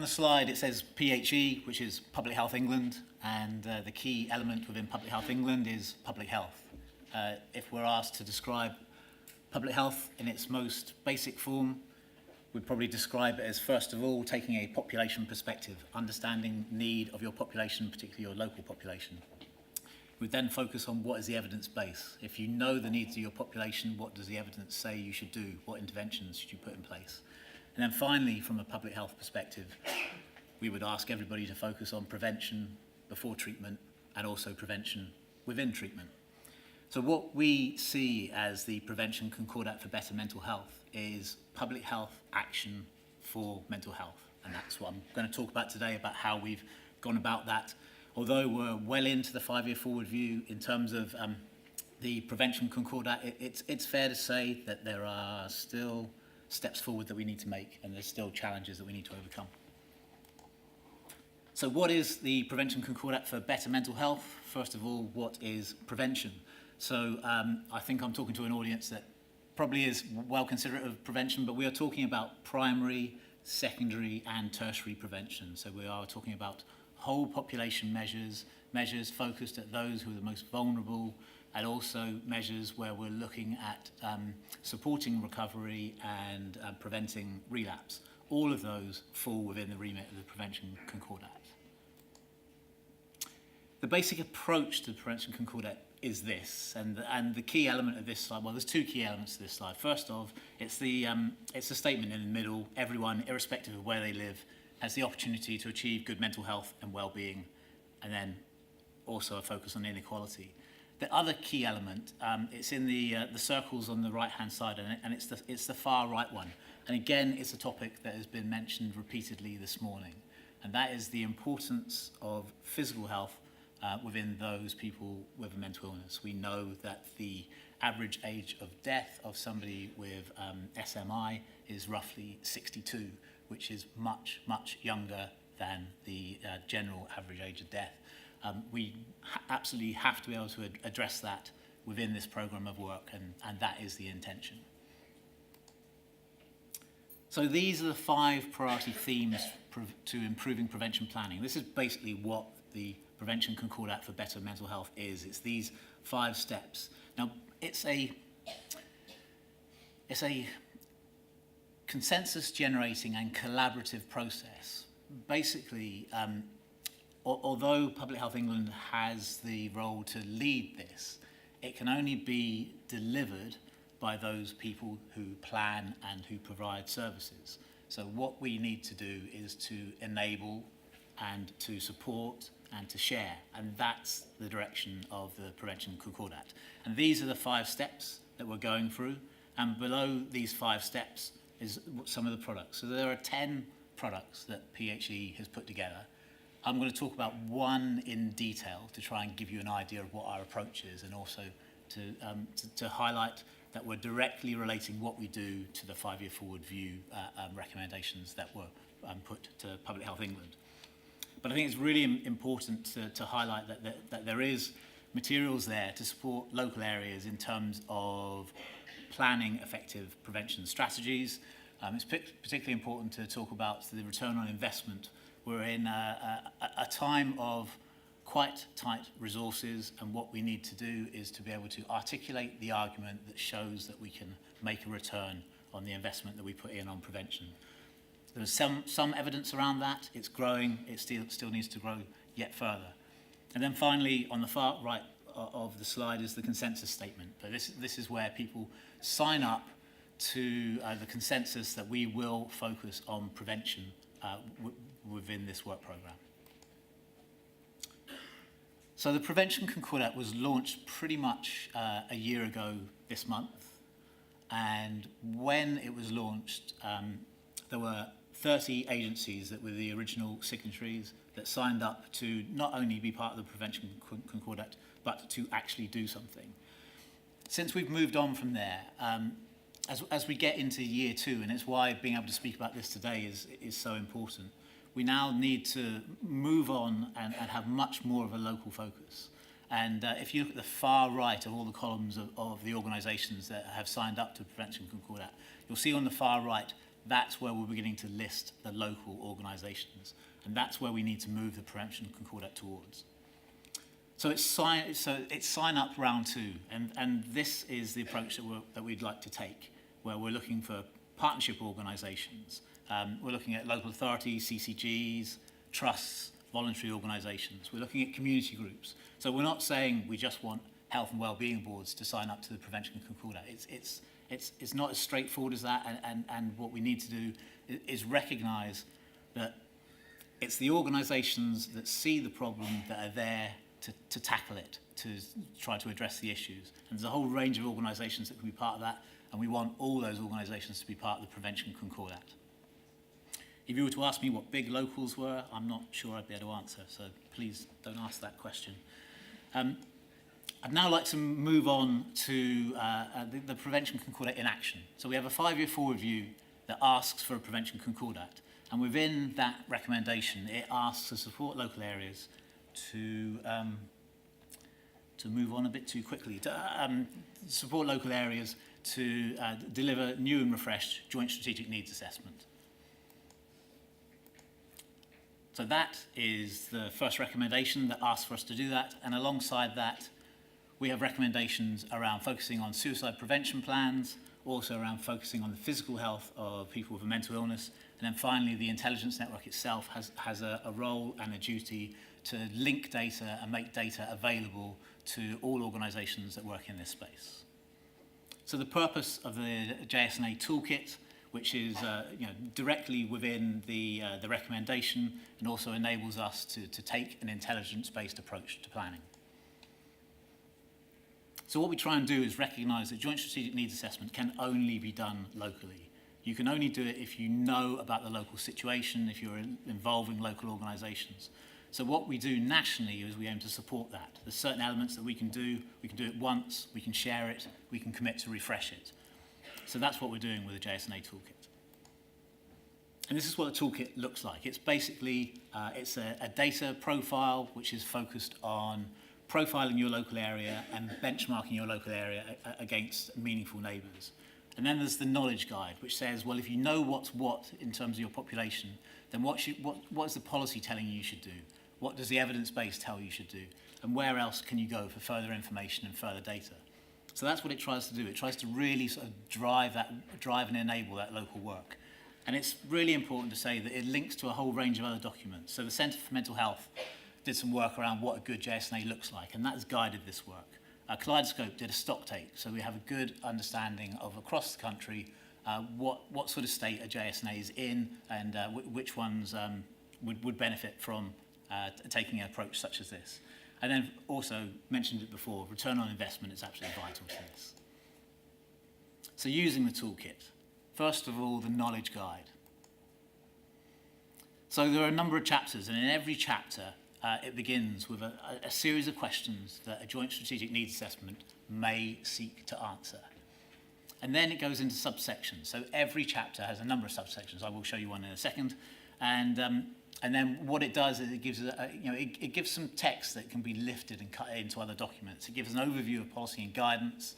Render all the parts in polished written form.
the slide it says PHE, which is Public Health England, and the key element within Public Health England is public health. If we're asked to describe public health in its most basic form, we'd probably describe it as, first of all, taking a population perspective, understanding need of your population, particularly your local population. We'd then focus on what is the evidence base. If you know the needs of your population, what does the evidence say you should do? What interventions should you put in place? And then finally, from a public health perspective, we would ask everybody to focus on prevention before treatment and also prevention within treatment. So what we see as the Prevention Concordat for Better Mental Health is public health action for mental health. And that's what I'm going to talk about today, about how we've gone about that. Although we're well into the 5-year forward view in terms of the Prevention Concordat, it's fair to say that there are still steps forward that we need to make, and there's still challenges that we need to overcome. So what is the Prevention Concordat for Better Mental Health? First of all, what is prevention? So I think I'm talking to an audience that probably is well considerate of prevention, but we are talking about primary, secondary and tertiary prevention. So we are talking about whole population measures focused at those who are the most vulnerable, and also measures where we're looking at supporting recovery and preventing relapse. All of those fall within the remit of the Prevention Concordat. The basic approach to the Prevention Concordat is this, and the key element of this slide, well, there's two key elements to this slide. First off, it's the statement in the middle: everyone, irrespective of where they live, has the opportunity to achieve good mental health and well-being, and then also a focus on inequality. The other key element, it's in the circles on the right-hand side, and it's the far right one. And again, it's a topic that has been mentioned repeatedly this morning, and that is the importance of physical health within those people with a mental illness. We know that the average age of death of somebody with SMI is roughly 62, which is much, much younger than the general average age of death. We absolutely have to be able to address that within this program of work, and that is the intention. So these are the 5 priority themes to improving prevention planning. This is basically what the Prevention Concordat for Better Mental Health is. It's these 5 steps. Now, it's a consensus generating and collaborative process. Basically, although Public Health England has the role to lead this, it can only be delivered by those people who plan and who provide services. So what we need to do is to enable and to support and to share, and that's the direction of the Prevention Concordat. And these are the 5 steps that we're going through, and below these 5 steps is some of the products. So there are 10 products that PHE has put together. I'm going to talk about one in detail to try and give you an idea of what our approach is, and also to highlight that we're directly relating what we do to the 5-year forward view recommendations that were put to Public Health England. But I think it's really important to highlight that there is materials there to support local areas in terms of planning effective prevention strategies. It's particularly important to talk about the return on investment. We're in a time of quite tight resources, and what we need to do is to be able to articulate the argument that shows that we can make a return on the investment that we put in on prevention. There's some evidence around that. It's growing. It still needs to grow yet further. And then finally, on the far right of the slide is the consensus statement. So this is where people sign up to the consensus that we will focus on prevention within this work program. So the Prevention Concordat was launched pretty much a year ago this month. And when it was launched, there were 30 agencies that were the original signatories that signed up to not only be part of the Prevention Concordat, but to actually do something. Since we've moved on from there, as we get into year 2, and it's why being able to speak about this today is so important, we now need to move on and have much more of a local focus. And if you look at the far right of all the columns of the organisations that have signed up to Prevention Concordat, you'll see on the far right that's where we're beginning to list the local organisations. And that's where we need to move the Prevention Concordat towards. So it's sign up round 2, and this is the approach that we'd like to take, where we're looking for partnership organisations. We're looking at local authorities, CCGs, trusts, voluntary organisations. We're looking at community groups. So we're not saying we just want health and wellbeing boards to sign up to the Prevention Concordat. It's not as straightforward as that, and what we need to do is recognise that it's the organisations that see the problem that are there to tackle it, to try to address the issues. And there's a whole range of organisations that can be part of that, and we want all those organisations to be part of the Prevention Concordat. If you were to ask me what big locals were, I'm not sure I'd be able to answer, so please don't ask that question. I'd now like to move on to the Prevention Concordat in action. So we have a 5-year forward review that asks for a Prevention Concordat, and within that recommendation, it asks to support local areas to move on a bit too quickly, to support local areas to deliver new and refreshed joint strategic needs assessment. So that is the first recommendation that asks for us to do that, and alongside that, we have recommendations around focusing on suicide prevention plans, also around focusing on the physical health of people with a mental illness, and then finally the intelligence network itself has a role and a duty to link data and make data available to all organisations that work in this space. So the purpose of the JSNA toolkit, which is directly within the recommendation and also enables us to take an intelligence-based approach to planning. So what we try and do is recognise that joint strategic needs assessment can only be done locally. You can only do it if you know about the local situation, if you're involving local organisations. So what we do nationally is we aim to support that. There's certain elements that we can do it once, we can share it, we can commit to refresh it. So that's what we're doing with the JSNA toolkit. And this is what the toolkit looks like. It's basically, it's a data profile which is focused on profiling your local area and benchmarking your local area against meaningful neighbours. And then there's the knowledge guide, which says, well, if you know what's what in terms of your population, then what is the policy telling you should do? What does the evidence base tell you should do? And where else can you go for further information and further data? So that's what it tries to do. It tries to really sort of drive and enable that local work. And it's really important to say that it links to a whole range of other documents. So the Centre for Mental Health did some work around what a good JSNA looks like, and that has guided this work. Kaleidoscope did a stock take, so we have a good understanding of across the country what sort of state a JSNA is in and which ones would benefit from taking an approach such as this. And then also, mentioned it before, return on investment is absolutely vital to this. So using the toolkit, first of all, the knowledge guide. So there are a number of chapters, and in every chapter, it begins with a series of questions that a joint strategic needs assessment may seek to answer. And then it goes into subsections. So every chapter has a number of subsections. I will show you one in a second. And then what it does is it gives it gives some text that can be lifted and cut into other documents. It gives an overview of policy and guidance.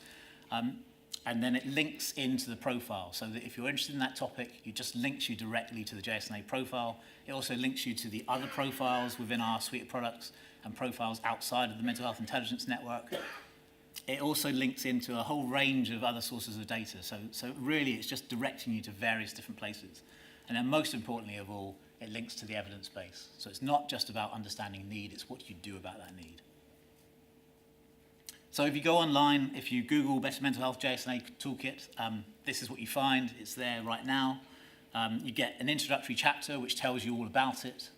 And then it links into the profile, so that if you're interested in that topic, it just links you directly to the JSNA profile. It also links you to the other profiles within our suite of products and profiles outside of the Mental Health Intelligence Network. It also links into a whole range of other sources of data, so really it's just directing you to various different places. And then most importantly of all, it links to the evidence base. So it's not just about understanding need, it's what you do about that need. So if you go online, if you Google Better Mental Health JSNA Toolkit, this is what you find. It's there right now. You get an introductory chapter which tells you all about it.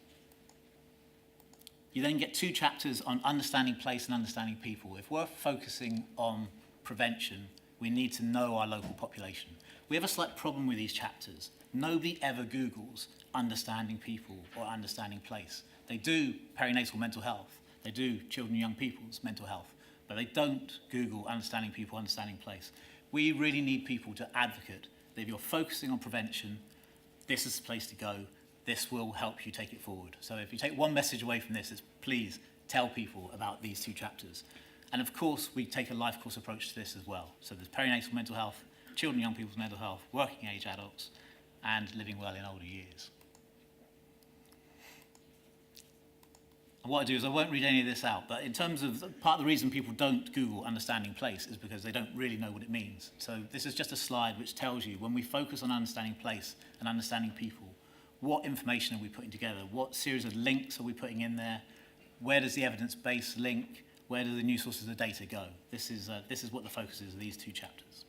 You then get 2 chapters on understanding place and understanding people. If we're focusing on prevention, we need to know our local population. We have a slight problem with these chapters. Nobody ever Googles understanding people or understanding place. They do perinatal mental health. They do children and young people's mental health. But they don't Google understanding people, understanding place. We really need people to advocate that if you're focusing on prevention, this is the place to go. This will help you take it forward. So if you take one message away from this, it's please tell people about these 2 chapters. And of course, we take a life course approach to this as well. So there's perinatal mental health, children and young people's mental health, working age adults, and living well in older years. And what I do is I won't read any of this out, but in terms of part of the reason people don't Google understanding place is because they don't really know what it means. So this is just a slide which tells you when we focus on understanding place and understanding people, what information are we putting together? What series of links are we putting in there? Where does the evidence base link? Where do the new sources of data go? This is what the focus is of these two chapters.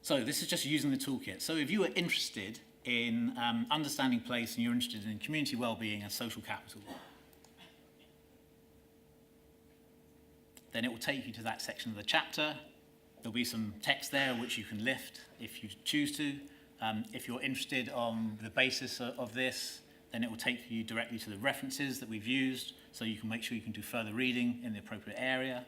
So this is just using the toolkit. So if you are interested in understanding place and you're interested in community well-being and social capital, then it will take you to that section of the chapter. There'll be some text there which you can lift if you choose to. If you're interested on the basis of this, then it will take you directly to the references that we've used, so you can make sure you can do further reading in the appropriate area.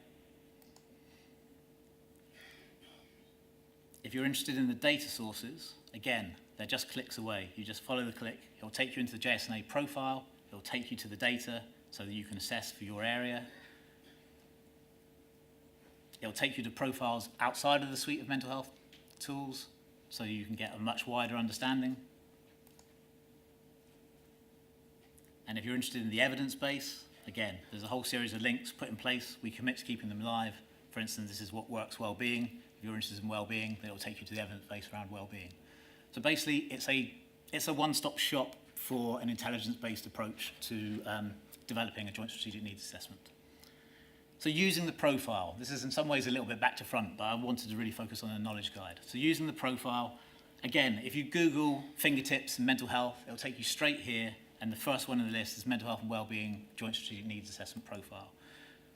If you're interested in the data sources, again, they're just clicks away. You just follow the click. It'll take you into the JSNA profile. It'll take you to the data so that you can assess for your area. It'll take you to profiles outside of the suite of mental health tools so you can get a much wider understanding. And if you're interested in the evidence base, again, there's a whole series of links put in place. We commit to keeping them live. For instance, this is what works well-being. If you're interested in well-being, then it will take you to the evidence base around well-being. So basically, it's a one-stop shop for an intelligence-based approach to developing a joint strategic needs assessment. So using the profile, this is in some ways a little bit back to front, but I wanted to really focus on a knowledge guide. So using the profile, again, if you Google fingertips and mental health, it'll take you straight here, and the first one on the list is mental health and well-being joint strategic needs assessment profile.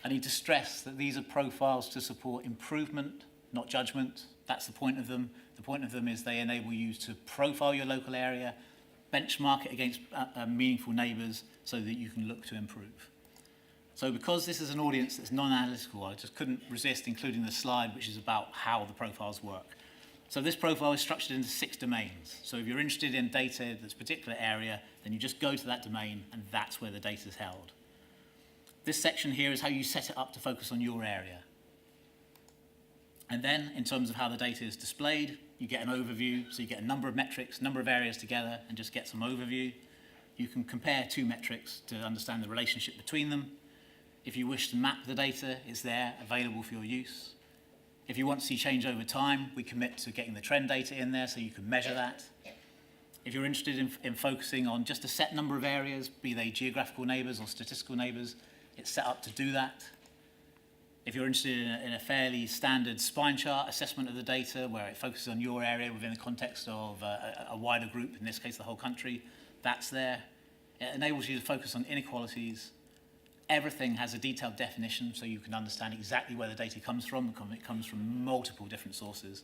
I need to stress that these are profiles to support improvement, not judgment. That's the point of them. The point of them is they enable you to profile your local area, benchmark it against meaningful neighbours so that you can look to improve. So because this is an audience that's non-analytical, I just couldn't resist including the slide which is about how the profiles work. So this profile is structured into 6 domains. So if you're interested in data that's a particular area, then you just go to that domain and that's where the data is held. This section here is how you set it up to focus on your area. And then, in terms of how the data is displayed, you get an overview. So you get a number of metrics, number of areas together, and just get some overview. You can compare 2 metrics to understand the relationship between them. If you wish to map the data, it's there, available for your use. If you want to see change over time, we commit to getting the trend data in there so you can measure that. If you're interested in focusing on just a set number of areas, be they geographical neighbours or statistical neighbours, it's set up to do that. If you're interested in a fairly standard spine chart assessment of the data where it focuses on your area within the context of a wider group, in this case the whole country, that's there. It enables you to focus on inequalities. Everything has a detailed definition so you can understand exactly where the data comes from. It comes from multiple different sources.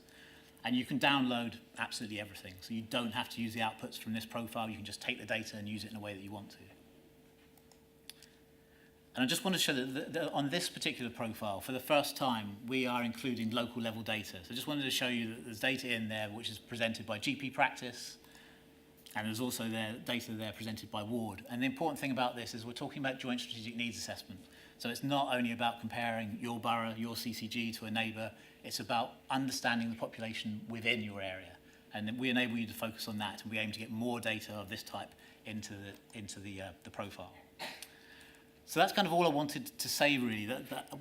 And you can download absolutely everything. So you don't have to use the outputs from this profile. You can just take the data and use it in a way that you want to. And I just want to show that on this particular profile, for the first time, we are including local level data. So I just wanted to show you that there's data in there which is presented by GP practice, and there's also data there presented by ward. And the important thing about this is we're talking about joint strategic needs assessment. So it's not only about comparing your borough, your CCG to a neighbour, it's about understanding the population within your area. And we enable you to focus on that, and we aim to get more data of this type into the profile. So that's kind of all I wanted to say, really.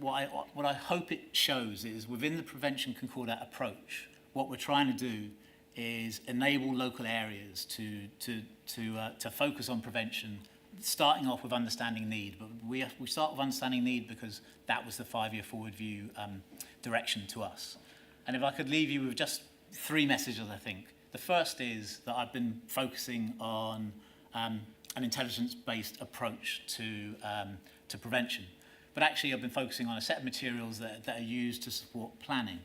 What I hope it shows is within the prevention Concordat approach, what we're trying to do is enable local areas to focus on prevention, starting off with understanding need. But we start with understanding need because that was the 5-year forward view direction to us. And if I could leave you with just 3 messages, I think. The first is that I've been focusing on an intelligence-based approach to prevention. But actually, I've been focusing on a set of materials that are used to support planning.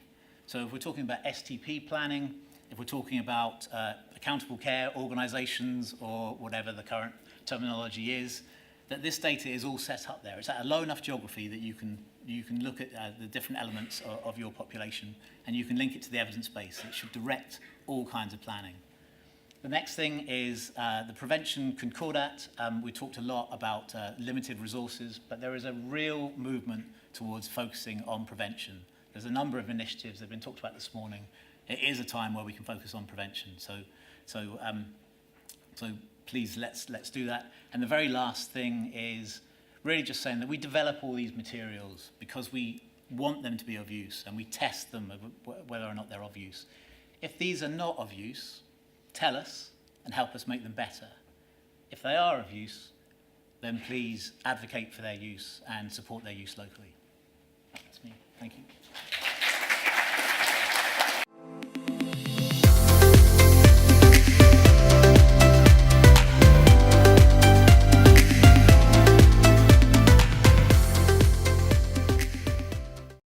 So if we're talking about STP planning, if we're talking about accountable care organisations or whatever the current terminology is, that this data is all set up there. It's at a low enough geography that you can look at the different elements of your population and you can link it to the evidence base. It should direct all kinds of planning. The next thing is the prevention Concordat. We talked a lot about limited resources, but there is a real movement towards focusing on prevention. There's a number of initiatives that have been talked about this morning, it is a time where we can focus on prevention. So please let's do that. And the very last thing is really just saying that we develop all these materials because we want them to be of use, and we test them whether or not they're of use. If these are not of use, tell us and help us make them better. If they are of use, then please advocate for their use and support their use locally. That's me. Thank you.